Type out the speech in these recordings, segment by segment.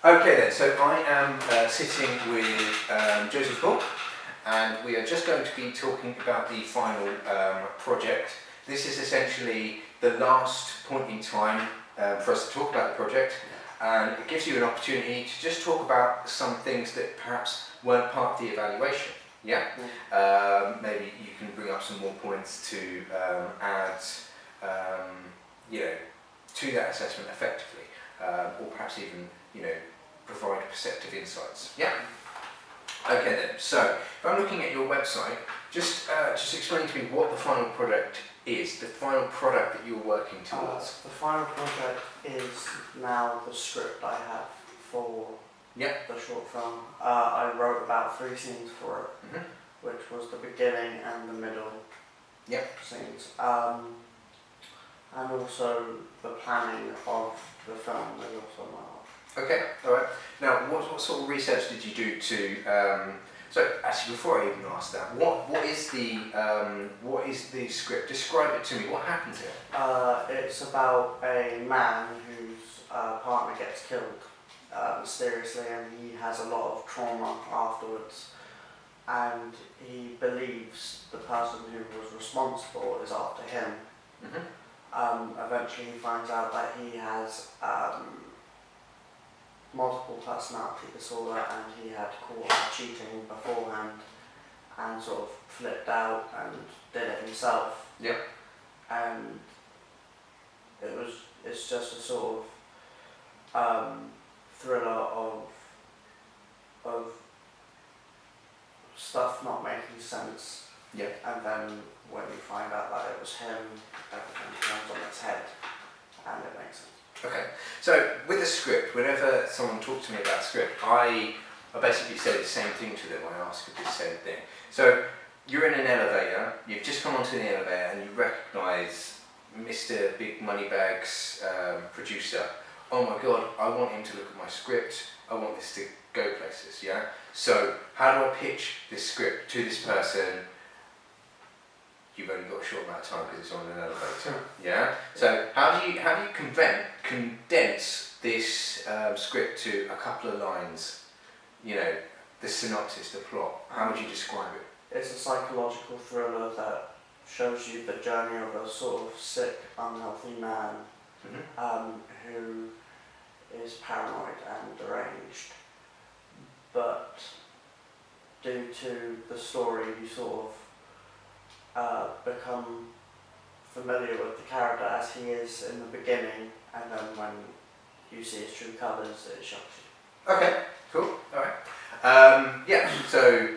Okay then, so I am sitting with Joseph Paul, and we are just going to be talking about the final project. This is essentially the last point in time for us to talk about the project, and it gives you an opportunity to just talk about some things that perhaps weren't part of the evaluation. Yeah? Maybe you can bring up some more points to add to that assessment effectively, or perhaps even provide perceptive insights. Yeah? Okay then, so if I'm looking at your website, just explain to me what the final product is, the final product that you're working towards. The final project is now the script I have for the short film. I wrote about 3 scenes for it, which was the beginning and the middle scenes. And also the planning of the film is also my art. Okay, alright. Now, what sort of research did you do to, so actually before I even ask that, what is the script? Describe it to me, what happens here? It's about a man whose partner gets killed mysteriously, and he has a lot of trauma afterwards, and he believes the person who was responsible is after him. Eventually he finds out that he has multiple personality disorder, and he had caught cheating beforehand and sort of flipped out and did it himself. And it's just a sort of thriller of stuff not making sense. And then when you find out that it was him, everything turns on its head and it makes sense. Okay, so with the script, whenever someone talks to me about script, I basically say the same thing to them. I ask the same thing. So you're in an elevator, you've just come onto the elevator and you recognise Mr. Big Moneybags producer. Oh my god, I want him to look at my script, I want this to go places, yeah? So how do I pitch this script to this person? You've only got a short amount of time because it's on an elevator. Yeah. So how do you condense this script to a couple of lines? The synopsis, the plot. How would you describe it? It's a psychological thriller that shows you the journey of a sort of sick, unhealthy man who is paranoid and deranged. But due to the story, you sort of become familiar with the character as he is in the beginning, and then when you see his true colours, it shocks you. Okay, cool, alright. So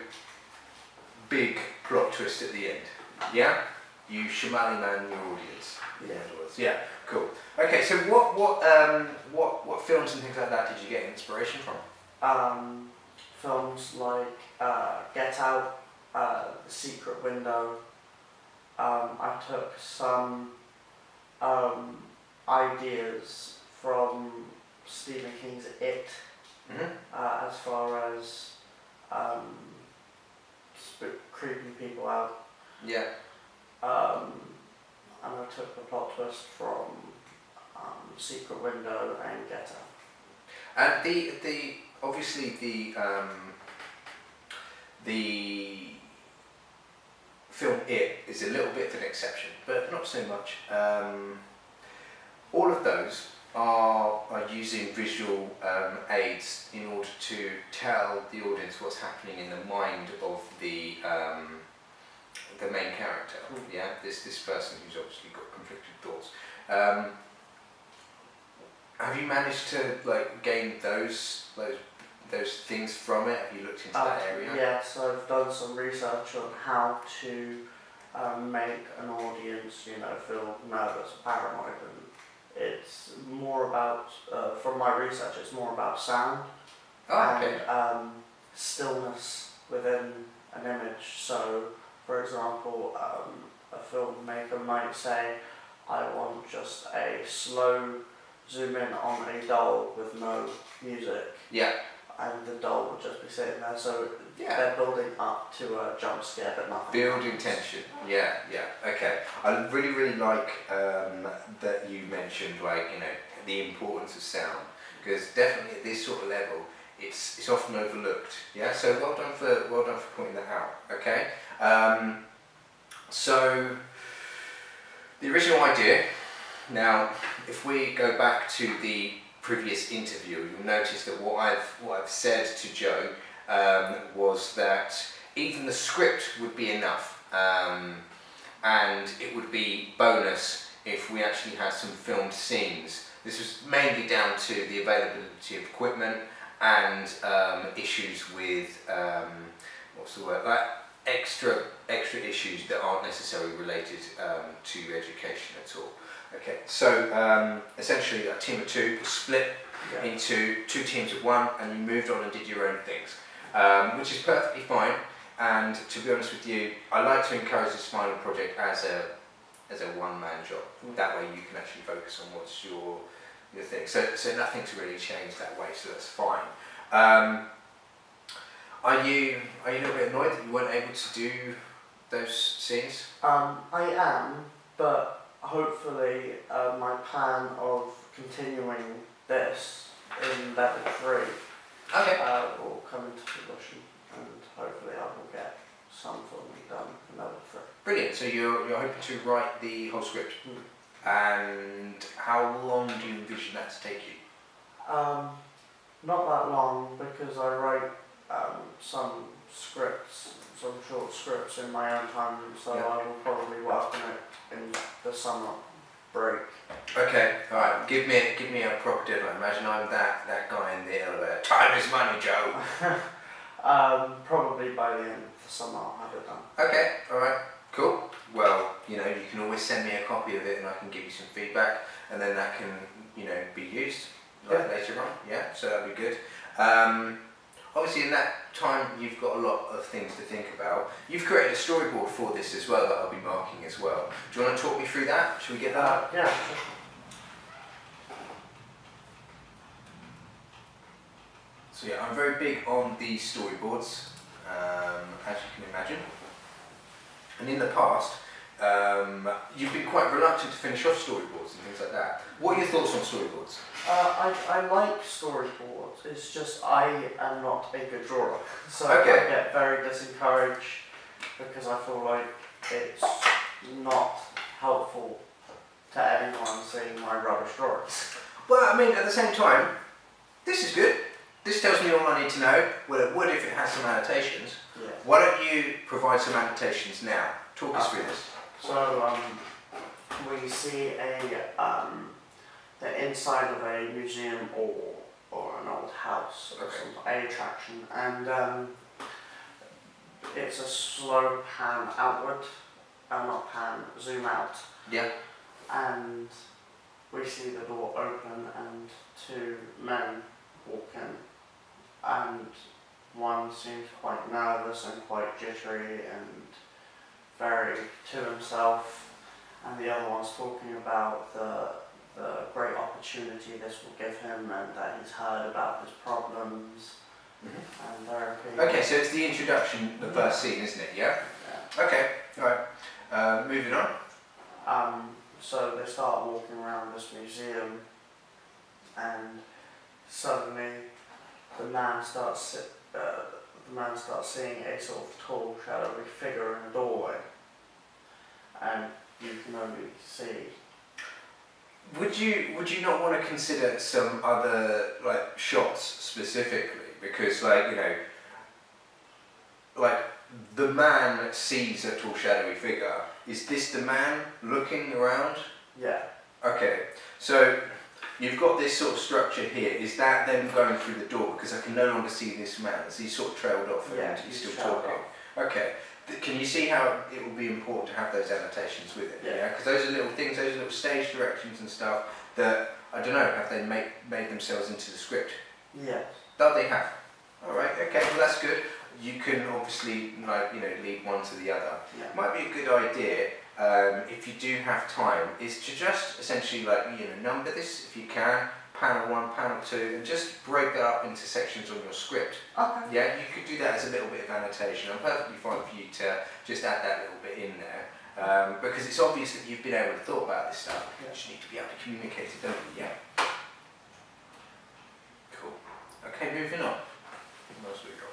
big plot twist at the end. Yeah? You Shamali man your audience. Yeah, cool. Okay, so what films and things like that did you get inspiration from? Films like Get Out, The Secret Window. I took some ideas from Stephen King's It, as far as creeping people out. And I took the plot twist from Secret Window and Get Out. And obviously the film It is a little bit of an exception, but not so much. All of those are using visual aids in order to tell the audience what's happening in the mind of the main character. Yeah, this person who's obviously got conflicted thoughts. Have you managed to gain those things from it? Have you looked into that area? Yes, I've done some research on how to make an audience, feel nervous, paranoid, and it's more about, from my research, it's more about sound and stillness within an image. So, for example, a filmmaker might say, I want just a slow zoom in on a doll with no music. And the doll would just be sitting there, so they're building up to a jump scare, but nothing. Building tension. Okay. I really like that you mentioned the importance of sound, because definitely at this sort of level, it's often overlooked. Yeah, so well done for pointing that out. Okay, so the original idea. Now, if we go back to the previous interview, you'll notice that what I've said to Joe was that even the script would be enough, and it would be bonus if we actually had some filmed scenes. This was mainly down to the availability of equipment and issues with what's the word, like extra issues that aren't necessarily related to education at all. Okay, so essentially a team of two was split into two teams of one, and you moved on and did your own things, which is perfectly fine. And to be honest with you, I like to encourage this final project as a one-man job. That way you can actually focus on what's your thing. So nothing's really changed that way, so that's fine. Are you a little bit annoyed that you weren't able to do those scenes? I am, but hopefully my plan of continuing this in level 3 will come into fruition, and hopefully I will get some filming done in level 3. Brilliant, so you're hoping to write the whole script? And how long do you envision that to take you? Not that long, because I write some short scripts in my own time, so I will probably work on it in the summer break. Okay, alright, give me a proper deadline. Imagine I'm that guy in the elevator. Time is money, Joe! Probably by the end of the summer I'll have it done. Okay, alright, cool. Well, you can always send me a copy of it and I can give you some feedback, and then that can, be used later on. Yeah, so that'd be good. Obviously in that time you've got a lot of things to think about. You've created a storyboard for this as well that I'll be marking as well. Do you want to talk me through that? Should we get that? Yeah. So yeah, I'm very big on the storyboards, as you can imagine. And in the past, you've been quite reluctant to finish off storyboards and things like that. What are your thoughts on storyboards? I like storyboards, it's just I am not a good drawer. So Okay. I get very disencouraged because I feel like it's not helpful to anyone seeing my rubbish drawings. Well, I mean, at the same time, this is good. This tells me all I need to know. Well, it would if it has some annotations. Yeah. Why don't you provide some annotations now? Talk us through this. So we see the inside of a museum or an old house or a attraction, and it's a slow pan outward, not pan, zoom out. Yeah. And we see the door open and two men walk in, and one seems quite nervous and quite jittery and very to himself, and the other one's talking about the great opportunity this will give him, and that he's heard about his problems and therapy. Okay, so it's the introduction, the first scene, isn't it? Yeah? Yeah. Okay, alright. Moving on. So they start walking around this museum, and suddenly the man starts seeing a sort of tall, shadowy figure in a doorway, and you can only see. Would you not want to consider some other shots specifically? Because the man sees a tall shadowy figure. Is this the man looking around? Yeah. Okay, so you've got this sort of structure here. Is that them going through the door? Because I can no longer see this man. Is he sort of trailed off and he's still talking? Okay. Can you see how it will be important to have those annotations with it? Yeah. Because those are little things, those are little stage directions and stuff that, I don't know, have they made themselves into the script? Yes. That they have. Alright, okay, well that's good. You can obviously lead one to the other. Yeah. Might be a good idea, if you do have time, is to just essentially number this if you can, panel 1, panel 2, and just break that up into sections on your script. Okay. Yeah, you could do that as a little bit of annotation. I'm perfectly fine for you to just add that little bit in there, because it's obvious that you've been able to thought about this stuff. You just need to be able to communicate it, don't you? Yeah. Okay, moving on. What else have we got?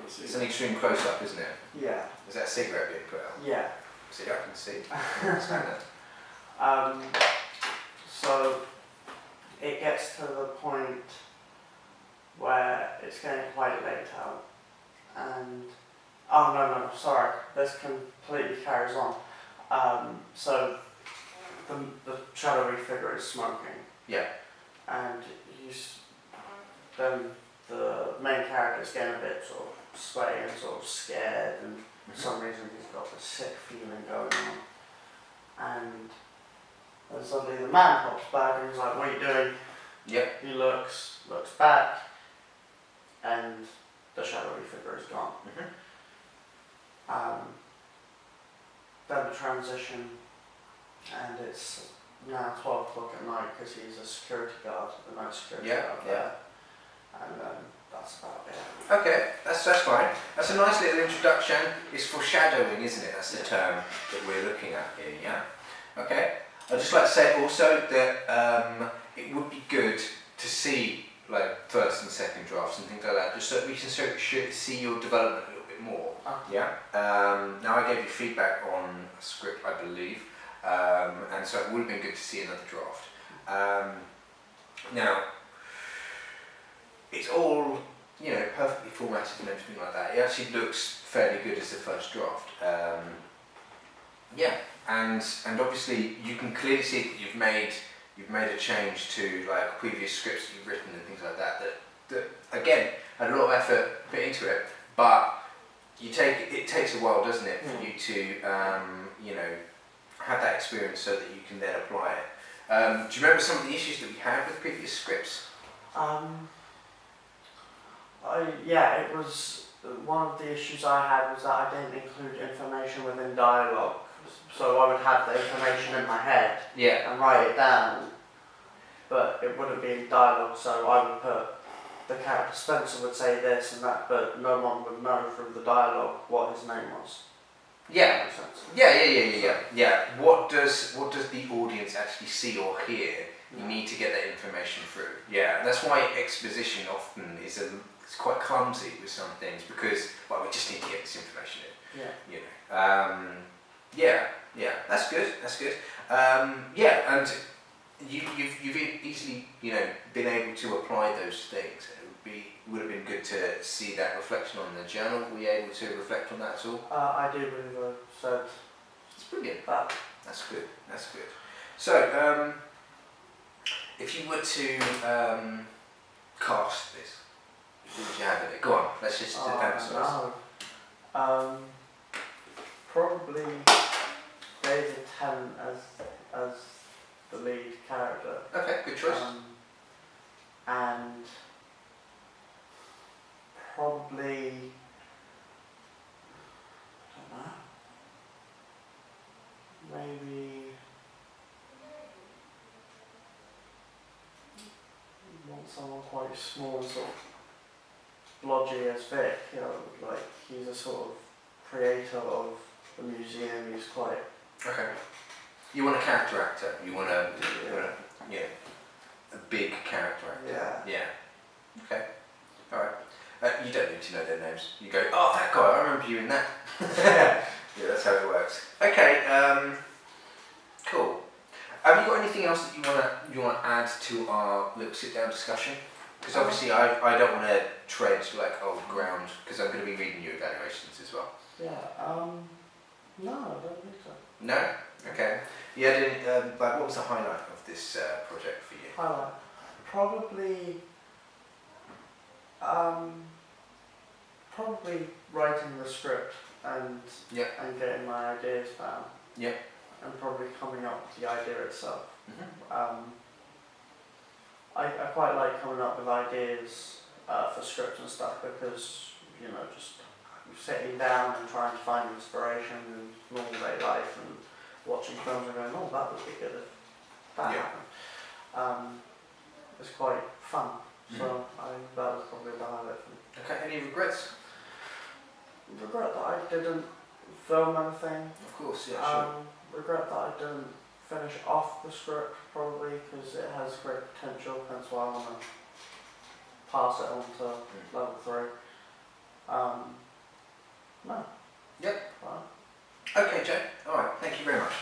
It's an extreme close-up, isn't it? Yeah. Is that a cigarette being put out? Yeah. See, I can see. I understand that. So it gets to the point where it's getting quite late out, and no, sorry, this completely carries on. So the shadowy figure is smoking. Yeah. And then the main character is getting a bit sort of sweaty and sort of scared, and for some reason he's got this sick feeling going on. And then suddenly the man pops back and he's like, "What are you doing?" Yep. He looks back, and the shadowy figure is gone. Then the transition, and it's now 12 o'clock at night because he's a security guard, a night security guard there. And that's about it. Okay, that's fine. That's a nice little introduction. It's foreshadowing, isn't it? That's the term that we're looking at here, yeah? Okay. I'd just like to say also that it would be good to see like first and second drafts and things like that, just so that we can see your development a little bit more. Yeah. Now I gave you feedback on a script, I believe, and so it would have been good to see another draft. Now, it's all, you know, perfectly formatted and everything like that. It actually looks fairly good as the first draft. Yeah, and obviously you can clearly see that you've made a change to like previous scripts that you've written and things like that. That again had a lot of effort put into it, but it takes a while, doesn't it, for you to you know, have that experience so that you can then apply it. Do you remember some of the issues that we had with previous scripts? Yeah, it was one of the issues I had was that I didn't include information within dialogue. So I would have the information in my head and write it down, but it wouldn't be in dialogue. So I would put the character Spencer would say this and that, but no one would know from the dialogue what his name was. Yeah. That makes sense. Yeah. What does the audience actually see or hear? You need to get that information through. Yeah, that's why exposition often is it's quite clumsy with some things because we just need to get this information in. Yeah. You know. Yeah. That's good. Yeah, and you've easily, you know, been able to apply those things. It would have been good to see that reflection on the journal. Were you able to reflect on that at all? I do believe I said. It's brilliant. That. That's good. So, if you were to cast this, who would you have in it? Go on, let's just advance no. Probably David Tennant as the lead character. Okay, good choice. And probably, I don't know, maybe want someone quite small and sort of blodgy as Vic, you know, like he's a sort of creator of the museum, he's quite... Okay. You want a character actor, you want a big character actor. Yeah. Okay. Alright. You don't need to know their names. You go, oh, that guy, I remember you in that. Yeah, that's how it works. Okay, cool. Have you got anything else that you want to add to our little sit-down discussion? Because obviously I don't want to tread like old ground, because I'm going to be reading your evaluations as well. Yeah, no, I don't think so. No? Okay. You had any, what was the highlight of this project for you? Highlight? Probably writing the script and getting my ideas down. Yeah. And probably coming up with the idea itself. Mm-hmm. I quite like coming up with ideas for scripts and stuff because, you know, just sitting down and trying to find inspiration in normal day life and watching films and going, oh, that would be good if that happened. It's quite fun. So that was probably the highlight for me. Okay, any regrets? Regret that I didn't film anything. Of course, yeah, sure. Regret that I didn't finish off the script probably because it has great potential. Hence why I want to pass it on to level 3. No. Yep. Fine. Okay, Joe. All right. Thank you very much.